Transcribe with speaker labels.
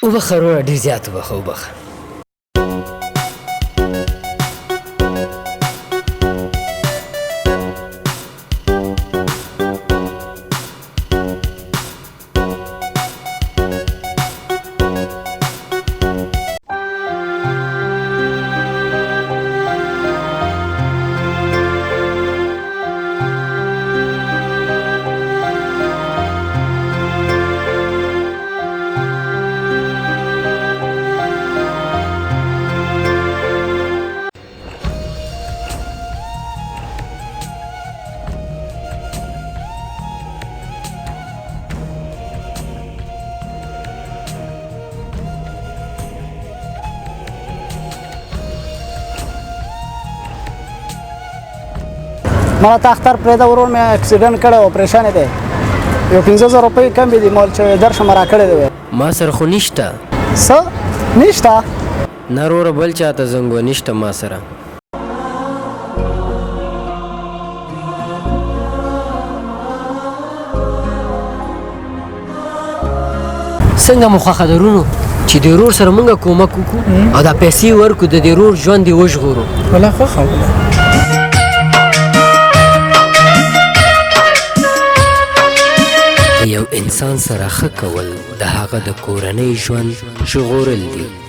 Speaker 1: وبخه وروره ډېر زیات وبخه وبخه.
Speaker 2: مالا تا اختر پرېږده ورور مې اکسیډنټ کړی و اپریشن یې دی یو 15,000 روپۍ کمې دي مول چې درشم را کړی دی
Speaker 1: ما سره خو نشته.
Speaker 2: څه نشته
Speaker 1: نه وروره بل چاته زنګ نشته ما سره. څنګه مو خوښه ده وروڼو چې د ورور سره موږ کومک وکړو او دا پیسې ورکړو د دې ورور ژوند یې وژغورو.
Speaker 2: والله خوښه وه.
Speaker 1: یو انسان سره ښه کول د هغه د کورنۍ ژوند ژغورل دي.